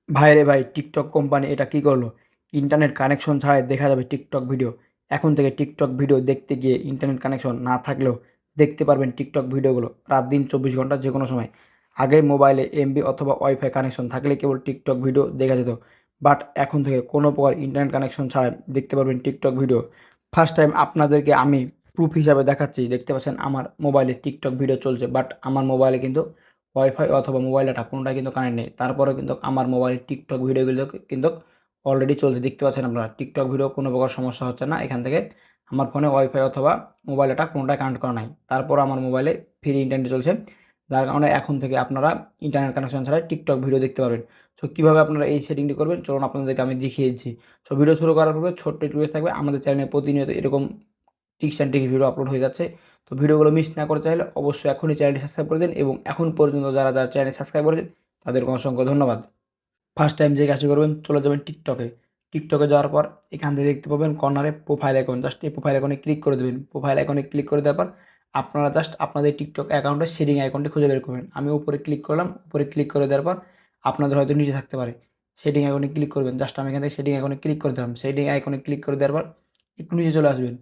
ভাই রে ভাই, টিকটক কোম্পানি এটা কি করলো? ইন্টারনেট কানেকশন ছাড়াই দেখা যাবে টিকটক ভিডিও। এখন থেকে টিকটক ভিডিও দেখতে গিয়ে ইন্টারনেট কানেকশন না থাকলেও দেখতে পারবেন টিকটক ভিডিওগুলো রাত দিন 24 ঘন্টা যে কোনো সময়। আগে মোবাইলে এমবি অথবা ওয়াইফাই কানেকশন থাকলে কেবল টিকটক ভিডিও দেখা যেত, বাট এখন থেকে কোনো প্রকার ইন্টারনেট কানেকশন ছাড়াই দেখতে পারবেন টিকটক ভিডিও। ফার্স্ট টাইম আপনাদেরকে আমি প্রুফ হিসাবে দেখাচ্ছি। দেখতে পাচ্ছেন আমার মোবাইলে টিকটক ভিডিও চলছে, বাট আমার মোবাইলে কিন্তু ওয়াইফাই অথবা মোবাইল ডাটা কোনোটাই কিন্তু কানেক্ট নেই। তারপরেও কিন্তু আমার মোবাইলে টিকটক ভিডিওগুলো কিন্তু অলরেডি চলছে। দেখতে পাচ্ছেন আপনারা টিকটক ভিডিও কোনো প্রকার সমস্যা হচ্ছে না। এখান থেকে আমার ফোনে ওয়াইফাই অথবা মোবাইল ডাটা কোনোটাই কানেক্ট করা নাই। তারপর আমার মোবাইলে ফ্রি ইন্টারনেট চলছে, যার কারণে এখন থেকে আপনারা ইন্টারনেট কানেকশন ছাড়াই টিকটক ভিডিও দেখতে পারবেন। সো কীভাবে আপনারা এই সেটিংটি করবেন চলুন আপনাদেরকে আমি দেখিয়ে দিচ্ছি। সো ভিডিও শুরু করার পূর্বে ছোট্ট একটু রিকোয়েস্ট থাকবে, আমাদের চ্যানেলে প্রতিনিয়ত এরকম tips and tricks video upload হয়ে যাচ্ছে। তো ভিডিওগুলো মিস না করতে চাইলে অবশ্যই এখনই চ্যানেলটি সাবস্ক্রাইব করে দিন, এবং এখন পর্যন্ত যারা যারা চ্যানেল সাবস্ক্রাইব করেছেন তাদেরকে অসংখ্য ধন্যবাদ। ফার্স্ট টাইম যে কাজটি করবেন, চলে যাবেন টিকটকে। টিকটকে যাওয়ার পর এখান থেকে দেখতে পাবেন কর্নারে প্রোফাইল আইকন, জাস্ট এই প্রোফাইল আইকনে ক্লিক করে দেবেন। প্রোফাইল আইকনে ক্লিক করে দেওয়ার পর আপনারা জাস্ট আপনাদের টিকটক অ্যাকাউন্টের সেটিং আইকনটি খুঁজে বের করবেন। আমি উপরে ক্লিক করলাম, উপরে ক্লিক করে দেওয়ার পর আপনাদের হয়তো নিচে থাকতে পারে, সেটিং আইকনে ক্লিক করবেন। জাস্ট আমি এখান থেকে সেটিং আইকনে ক্লিক করে দিলাম। সেটিং আইকনে ক্লিক করে দেওয়ার পর একটু নিচে চলে আসবেন।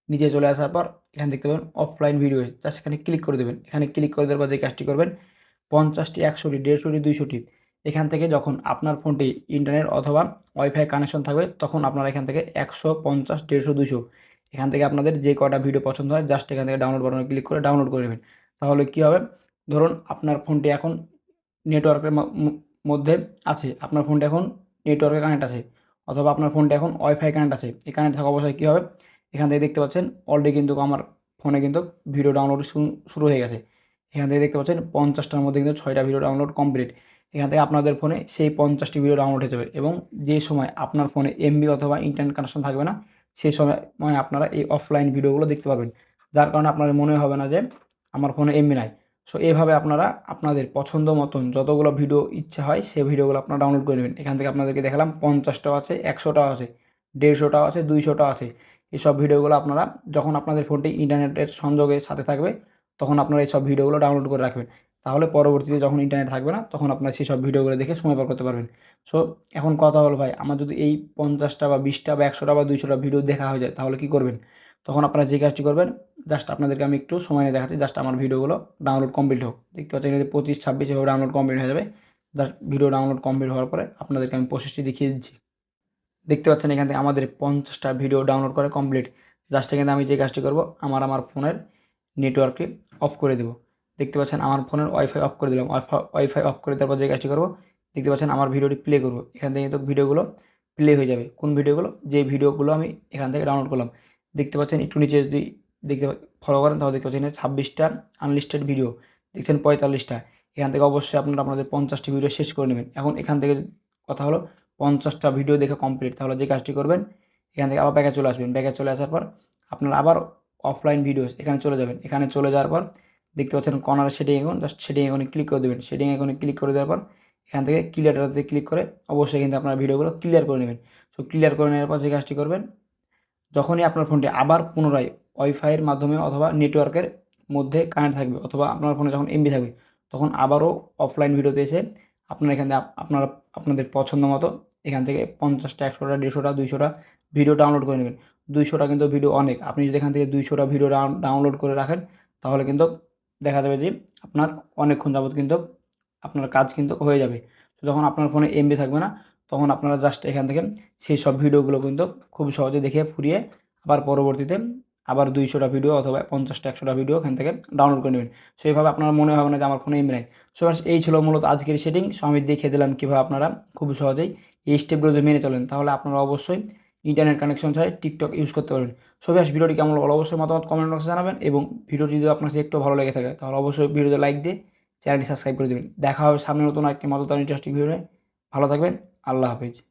নিচে চলে আসার পর এখানে দেখতে পাবেন অফলাইন ভিডিও, জাস্ট এখানে ক্লিক করে দেবেন। এখানে ক্লিক করে দেওয়ার পর যে কাজটি করবেন, 50টি, 100টি, 150টি, 200টি এখান থেকে যখন আপনার ফোনটি ইন্টারনেট অথবা ওয়াইফাই কানেকশন থাকবে তখন আপনারা এখান থেকে 100, 50, 150, 200 এখান থেকে আপনাদের যে কয়টা ভিডিও পছন্দ হয় জাস্ট এখান থেকে ডাউনলোড বাটনে ক্লিক করে ডাউনলোড করে নেবেন। তাহলে কী হবে, ধরুন আপনার ফোনটি এখন নেটওয়ার্কের মধ্যে আছে, আপনার ফোনটি এখন নেটওয়ার্কে কানেক্ট আছে, অথবা আপনার ফোনটি এখন ওয়াইফাই কানেক্ট আছে। এই কানেক্ট থাকা অবস্থায় কী হবে, এখান থেকে দেখতে পাচ্ছেন অলরেডি কিন্তু আমার ফোনে কিন্তু ভিডিও ডাউনলোড শুরু হয়ে গেছে। এখান থেকে দেখতে পাচ্ছেন 50টার মধ্যে কিন্তু 6টা ভিডিও ডাউনলোড কমপ্লিট। এখান থেকে আপনাদের ফোনে সেই 50টি ভিডিও ডাউনলোড হয়ে যাবে, এবং যে সময় আপনার ফোনে এমবি অথবা ইন্টারনেট কানেকশন থাকবে না সেই সময় আপনারা এই অফলাইন ভিডিওগুলো দেখতে পাবেন, যার কারণে আপনার মনে হবে না যে আমার ফোনে এমবি নাই। সো এভাবে আপনারা আপনাদের পছন্দ মতন যতগুলো ভিডিও ইচ্ছা হয় সেই ভিডিওগুলো আপনারা ডাউনলোড করে নেবেন। এখান থেকে আপনাদেরকে দেখালাম 50টাও আছে, 100টাও আছে, 150টাও আছে, 200টাও আছে। এইসব ভিডিওগুলো আপনারা যখন আপনাদের ফোনটি ইন্টারনেটের সংযোগের সাথে থাকবে তখন আপনারা এইসব ভিডিওগুলো ডাউনলোড করে রাখবেন। তাহলে পরবর্তীতে যখন ইন্টারনেট থাকবে না তখন আপনারা সেই সব ভিডিওগুলো দেখে সময় পার করতে পারবেন। সো এখন কথা হলো ভাই, আমার যদি এই 50টা বা 20টা বা 100টা বা 200টা ভিডিও দেখা হয়ে যায় তাহলে কী করবেন? তখন আপনারা যে কাজটি করবেন, জাস্ট আপনাদেরকে আমি একটু সময় নিয়ে দেখাচ্ছি। জাস্ট আমার ভিডিওগুলো ডাউনলোড কমপ্লিট হোক। দেখতে পাচ্ছেন এখানে 25, 26 এভাবে ডাউনলোড কমপ্লিট হয়ে যাবে। জাস্ট ভিডিও ডাউনলোড কমপ্লিট হওয়ার পরে আপনাদেরকে আমি প্রসেসটি দেখিয়ে দিচ্ছি। দেখতে পাচ্ছেন এখান থেকে আমাদের 50টা ভিডিও ডাউনলোড করে কমপ্লিট। জাস্ট এখানে আমি যে কাজটি করব, আমার ফোনের নেটওয়ার্কটি অফ করে দেবো। দেখতে পাচ্ছেন আমার ফোনের ওয়াইফাই অফ করে দিলাম। ওয়াইফাই অফ করে দেওয়ার পর যে কাজটি করব, দেখতে পাচ্ছেন আমার ভিডিওটি প্লে করব। এখান থেকে কিন্তু ভিডিওগুলো প্লে হয়ে যাবে। কোন ভিডিওগুলো? যে ভিডিওগুলো আমি এখান থেকে ডাউনলোড করলাম। দেখতে পাচ্ছেন একটু নিচে যদি দেখতে ফলো করেন তাহলে দেখতে পাচ্ছেন এখানে 26টা আনলিস্টেড ভিডিও, দেখছেন 45টা। এখান থেকে অবশ্যই আপনারা আপনাদের 50টি ভিডিও শেষ করে নেবেন। এখন এখান থেকে কথা হলো 50টা ভিডিও দেখে কমপ্লিট। তাহলে যে কাজটি করবেন, এখান থেকে আবার ব্যাকে চলে আসবেন। ব্যাকে চলে আসার পর আপনারা আবার অফলাইন ভিডিওস এখানে চলে যাবেন। এখানে চলে যাওয়ার পর দেখতে পাচ্ছেন কর্নারে সেটিং আইকন, জাস্ট সেটিং আইকনে ক্লিক করে দেবেন। সেটিং আইকনে ক্লিক করে দেওয়ার পর এখান থেকে ক্লিয়ারটাতে ক্লিক করে অবশ্যই কিন্তু আপনারা ভিডিওগুলো ক্লিয়ার করে নেবেন। সো ক্লিয়ার করে নেওয়ার পর যে কাজটি করবেন, যখনই আপনার ফোনটি আবার পুনরায় ওয়াইফাইয়ের মাধ্যমে অথবা নেটওয়ার্কের মধ্যে কানেক্ট থাকবে, অথবা আপনার ফোনে যখন এমবি থাকবে তখন আবারও অফলাইন ভিডিওতে এসে আপনারা এখান থেকে আপনারা আপনাদের পছন্দ মতো এখান থেকে 50টা, 100টা, 150টা, 200টা ভিডিও ডাউনলোড করে নেবেন। 200টা কিন্তু ভিডিও অনেক। আপনি যদি এখান থেকে 200টা ভিডিও ডাউনলোড করে রাখেন তাহলে কিন্তু দেখা যাবে যে আপনার অনেকক্ষণ যাবত কিন্তু আপনার কাজ কিন্তু হয়ে যাবে। তো যখন আপনার ফোনে এমবি থাকবে না তখন আপনারা জাস্ট এখান থেকে সেই সব ভিডিওগুলো কিন্তু খুব সহজে দেখে ফুরিয়ে আবার পরবর্তীতে আবার 200টা ভিডিও অথবা 50টা, 100টা ভিডিও এখান থেকে ডাউনলোড করে নেবেন। সো এইভাবে আপনার মনে হবে না যে আমার ফোনে এমবি নাই। সো এই ছিল মূলত আজকের সেটিং। সো আমি দেখিয়ে দিলাম কীভাবে আপনারা খুব সহজেই এই স্টেপগুলো যদি মেনে চলেন তাহলে আপনারা অবশ্যই ইন্টারনেট কানেকশন ছাড়াই টিকটক ইউজ করতে পারবেন। সো ব্যাস ভিডিওটি কেমন লাগলো অবশ্যই মতামত কমেন্ট বক্সে জানাবেন, এবং ভিডিওটি যদি আপনার কাছে একটু ভালো লেগে থাকে তাহলে অবশ্যই ভিডিওতে লাইক দিয়ে চ্যানেলটি সাবস্ক্রাইব করে দেবেন। দেখা হবে সামনে নতুন একটি মজাদার ইন্টারেস্টিং ভিডিও। ভালো থাকবেন। আল্লাহ হাফেজ।